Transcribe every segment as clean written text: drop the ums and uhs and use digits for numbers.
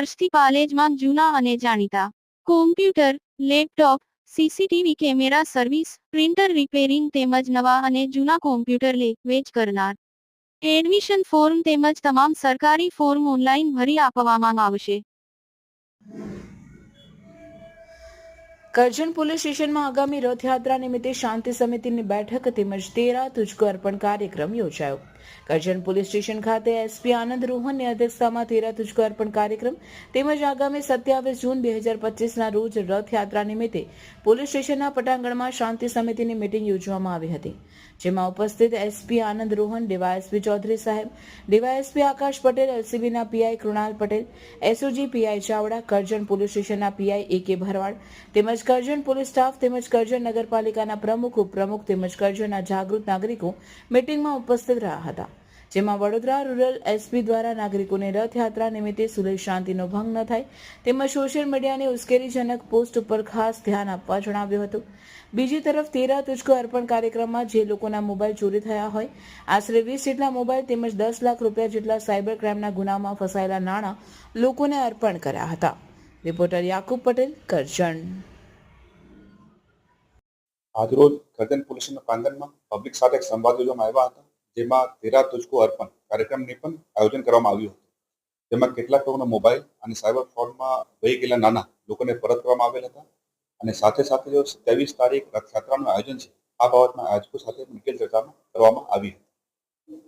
વર્ષથી પાલેજમાં જૂના અને જાણીતા computer, laptop, CCTV camera service, printer repairing તેમજ નવા અને જૂના કોમ્પ્યુટર લે વેચ કરનાર. એડમિશન ફોર્મ તેમજ તમામ સરકારી ફોર્મ ઓનલાઈન ભરી આપવામાં આવશે. કરજણ પોલીસ સ્ટેશનમાં આગામી રથયાત્રા નિમિત્તે શાંતિ સમિતિની બેઠક તેમજ 13 તુજકો અર્પણ કાર્યક્રમ યોજાયો. કરજણ પોલીસ સ્ટેશન ખાતે એસપી આનંદ રોહનની અધ્યક્ષતામાં 13 તુજકો અર્પણ કાર્યક્રમ તેમજ આગામી 27 જૂન 2025ના રોજ રથયાત્રા નિમિત્તે પોલીસ સ્ટેશનના પટાંગણમાં શાંતિ સમિતિની મીટિંગ યોજવામાં આવી હતી, જેમાં ઉપસ્થિત એસપી આનંદ રોહન, ડીવાયએસપી ચૌધરી સાહેબ, ડીવાયએસપી આકાશ પટેલ, એલસીબીના PI Krunal Patel, SOG PI Chavda, Karjan police સ્ટેશનના પીઆઈ એકે ભરવાડ તેમજ કરજણ પોલીસ સ્ટાફ તેમજ કરજણ નગરપાલિકાના પ્રમુખ, ઉપપ્રમુખ તેમજ કરજણના જાગૃત નાગરિકો મીટિંગમાં ઉપસ્થિત રહ્યા હતા, જેમાં વડોદરા રૂરલ એસપી દ્વારા નાગરિકોને રથયાત્રા નિમિત્તે સુલેહ શાંતિનો ભંગ ન થાય તેમજ સોશિયલ મીડિયાની ઉશ્કેરણીજનક પોસ્ટ ઉપર ખાસ ધ્યાન આપવા જણાવ્યું હતું. બીજી તરફ 13 તુજકો અર્પણ કાર્યક્રમમાં જે લોકોના મોબાઈલ ચોરી થયા હોય, આશરે 20 જેટલા મોબાઈલ તેમજ 10 લાખ રૂપિયા જેટલા સાયબર ક્રાઇમના ગુનામાં ફસાયેલા નાણાં લોકોને અર્પણ કર્યા હતા. રિપોર્ટર યાકુબ પટેલ, કરજણ. આજરોજ કરજણ પોલીસના પ્રાંગણમાં પબ્લિક સાથે એક સંવાદ યોજવામાં આવ્યા હતા, જેમાં 13 તુજકો અર્પણ કાર્યક્રમની પણ આયોજન કરવામાં આવ્યું હતું, જેમાં કેટલાક લોકોના મોબાઈલ અને સાયબર ફ્રોડમાં વહી ગયેલા નાના લોકોને પરત કરવામાં આવેલ હતા અને સાથે સાથે જો 23 તારીખ રથયાત્રાનું આયોજન છે, આ બાબતમાં આયોજકો સાથે ડિટેલ ચર્ચા કરવામાં આવી હતી.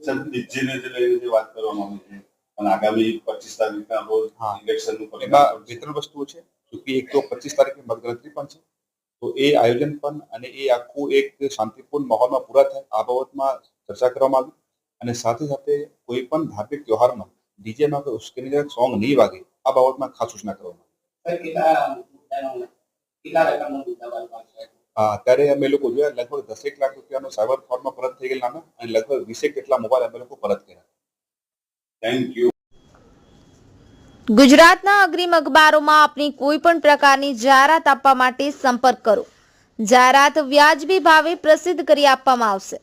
સર, ડીજીને લઈને જે વાત કરવામાં આવી છે અને આગામી 25 તારીખના રોજ ઇલેક્શનનું એમાં બે ત્રણ વસ્તુઓ છે. એક તો 25 તારીખે મતગણતરી પણ છે, તો એ આયોજન પણ અને એ આખું એક શાંતિપૂર્ણ માહોલમાં પૂરા થાય આ બાબતમાં ચર્ચા કરવામાં આવી અને સાથે સાથે કોઈ પણ ધાર્મિક તહેવારમાં ડીજેમાં કોઈ ઉશ્કેરણીજનક સોંગ નહીં વાગે આ બાબતમાં ખાસ સૂચના કરવામાં આવી. અત્યારે અમે લોકો જોયા લગભગ 10 લાખ રૂપિયાનો સાયબર ફ્રોડમાં પરત થઈ ગયેલા નાના અને લગભગ 20 જેટલા મોબાઈલ અમે લોકો પરત કર્યા. Thank you. ગુજરાતના અગ્રીમ અખબારોમાં આપની કોઈ પણ પ્રકારની જાહેરાત આપવા માટે સંપર્ક કરો. જાહેરાત વ્યાજબી ભાવે પ્રસિદ્ધ કરી આપવામાં આવશે.